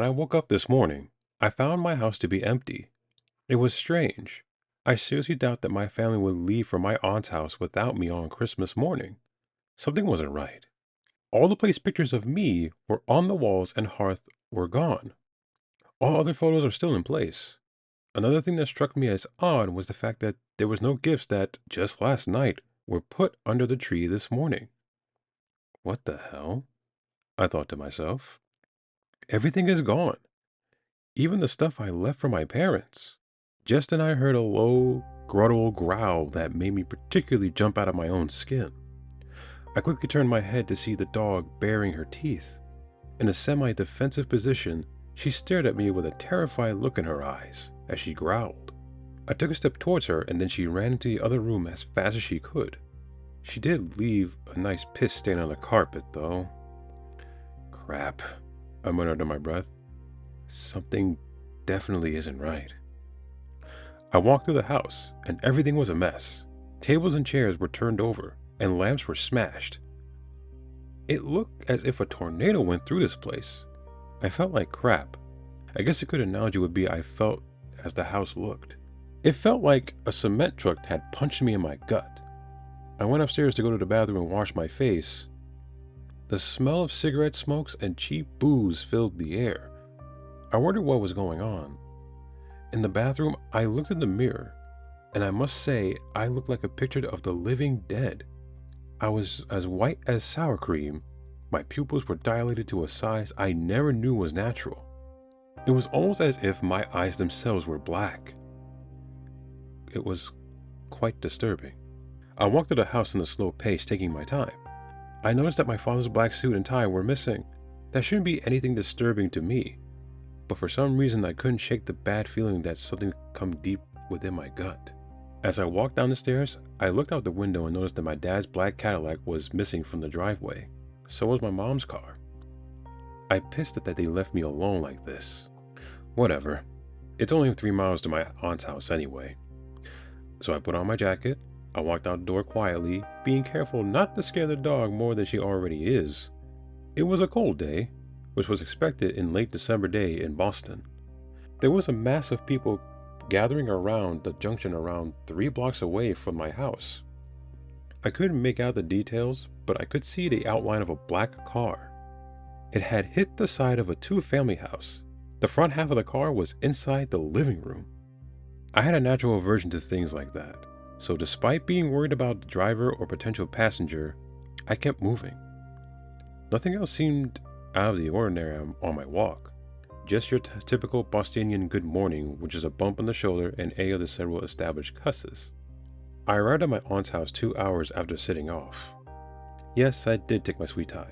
I woke up this morning, I found my house to be empty. It was strange. I seriously doubt that my family would leave for my aunt's house without me on Christmas morning. Something wasn't right. All the place pictures of me were on the walls and hearth were gone. All other photos are still in place. Another thing that struck me as odd was the fact that there was no gifts that, just last night, were put under the tree this morning. What the hell? I thought to myself. Everything is gone. Even the stuff I left for my parents. Just then I heard a low, guttural growl that made me particularly jump out of my own skin. I quickly turned my head to see the dog baring her teeth. In a semi-defensive position, she stared at me with a terrified look in her eyes as she growled. I took a step towards her and then she ran into the other room as fast as she could. She did leave a nice piss stain on the carpet, though. Crap, I muttered under my breath. Something definitely isn't right. I walked through the house, and everything was a mess. Tables and chairs were turned over, and lamps were smashed. It looked as if a tornado went through this place. I felt like crap. I guess a good analogy would be I felt as the house looked. It felt like a cement truck had punched me in my gut. I went upstairs to go to the bathroom and wash my face. The smell of cigarette smokes and cheap booze filled the air. I wondered what was going on. In the bathroom, I looked in the mirror, and I must say I looked like a picture of the living dead. I was as white as sour cream. My pupils were dilated to a size I never knew was natural. It was almost as if my eyes themselves were black. It was quite disturbing. I walked through the house in a slow pace, taking my time. I noticed that my father's black suit and tie were missing. That shouldn't be anything disturbing to me. But for some reason I couldn't shake the bad feeling that something come deep within my gut. As I walked down the stairs, I looked out the window and noticed that my dad's black Cadillac was missing from the driveway. So was my mom's car. I pissed it that they left me alone like this. Whatever. It's only 3 miles to my aunt's house anyway. So I put on my jacket. I walked out the door quietly, being careful not to scare the dog more than she already is. It was a cold day, which was expected in late December day in Boston. There was a mass of people gathering around the junction around 3 blocks away from my house. I couldn't make out the details, but I could see the outline of a black car. It had hit the side of a 2-family house. The front half of the car was inside the living room. I had a natural aversion to things like that, so despite being worried about the driver or potential passenger, I kept moving. Nothing else seemed out of the ordinary on my walk. Just your typical Bostonian good morning, which is a bump on the shoulder and a of the several established cusses. I arrived at my aunt's house 2 hours after setting off. Yes, I did take my sweet time.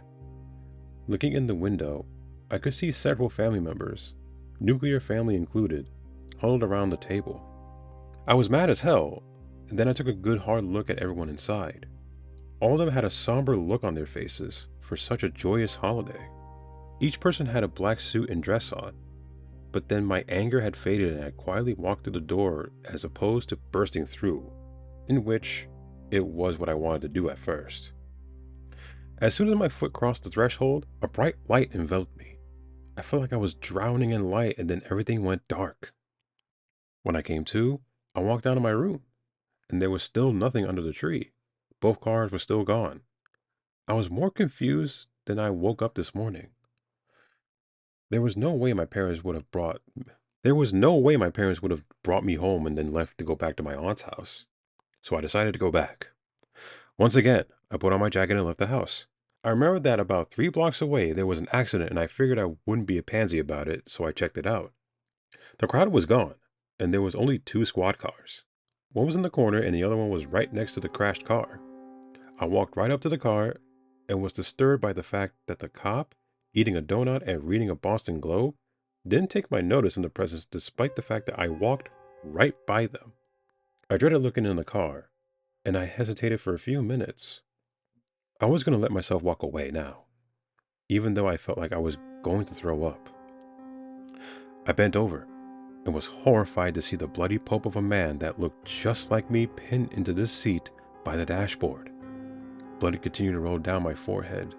Looking in the window, I could see several family members, nuclear family included, huddled around the table. I was mad as hell, and then I took a good hard look at everyone inside. All of them had a somber look on their faces for such a joyous holiday. Each person had a black suit and dress on, but then my anger had faded and I quietly walked through the door as opposed to bursting through, in which it was what I wanted to do at first. As soon as my foot crossed the threshold, a bright light enveloped me. I felt like I was drowning in light and then everything went dark. When I came to, I walked down to my room, and there was still nothing under the tree. Both cars were still gone. I was more confused than I woke up this morning. There was no way my parents would have brought me home and then left to go back to my aunt's house. So I decided to go back. Once again, I put on my jacket and left the house. I remembered that about 3 blocks away there was an accident and I figured I wouldn't be a pansy about it, so I checked it out. The crowd was gone, and there was only 2 squad cars. One was in the corner and the other one was right next to the crashed car. I walked right up to the car and was disturbed by the fact that the cop, eating a donut and reading a Boston Globe, didn't take my notice in the presence despite the fact that I walked right by them. I dreaded looking in the car, and I hesitated for a few minutes. I was going to let myself walk away now, even though I felt like I was going to throw up. I bent over and was horrified to see the bloody pulp of a man that looked just like me pinned into this seat by the dashboard. Blood continued to roll down my forehead.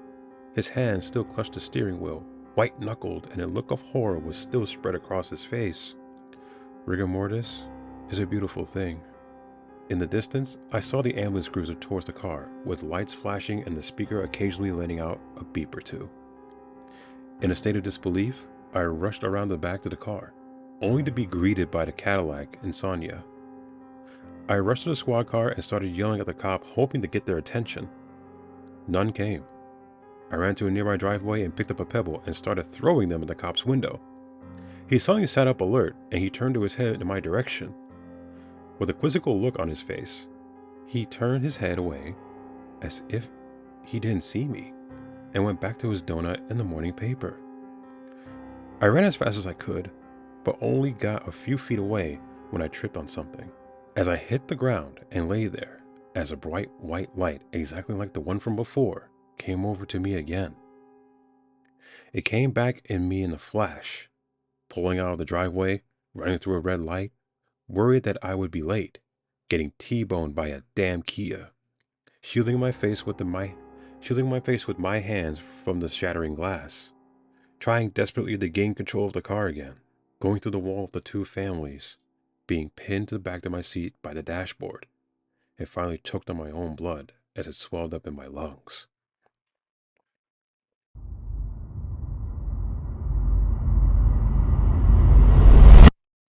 His hand still clutched the steering wheel, white knuckled, and a look of horror was still spread across his face. Rigor mortis is a beautiful thing. In the distance, I saw the ambulance cruiser towards the car, with lights flashing and the speaker occasionally letting out a beep or two. In a state of disbelief, I rushed around the back to the car, only to be greeted by the Cadillac and Sonia. I rushed to the squad car and started yelling at the cop, hoping to get their attention. None came. I ran to a nearby driveway and picked up a pebble and started throwing them at the cop's window. He suddenly sat up alert and he turned his head in my direction. With a quizzical look on his face, he turned his head away as if he didn't see me and went back to his donut and the morning paper. I ran as fast as I could, but only got a few feet away when I tripped on something. As I hit the ground and lay there, as a bright white light, exactly like the one from before, came over to me again. It came back in me in a flash, pulling out of the driveway, running through a red light, worried that I would be late, getting T-boned by a damn Kia, shielding my face with my hands from the shattering glass, trying desperately to gain control of the car again, going through the wall of the two families, being pinned to the back of my seat by the dashboard, and finally choked on my own blood as it swelled up in my lungs.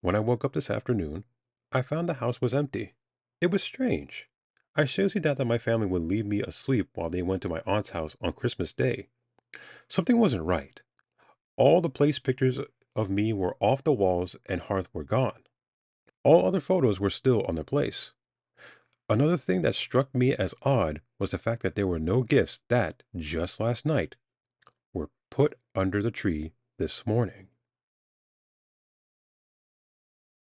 When I woke up this afternoon, I found the house was empty. It was strange. I seriously doubt that my family would leave me asleep while they went to my aunt's house on Christmas Day. Something wasn't right. All the place pictures of me were off the walls and hearth were gone. All other photos were still on their place. Another thing that struck me as odd was the fact that there were no gifts that, just last night, were put under the tree this morning.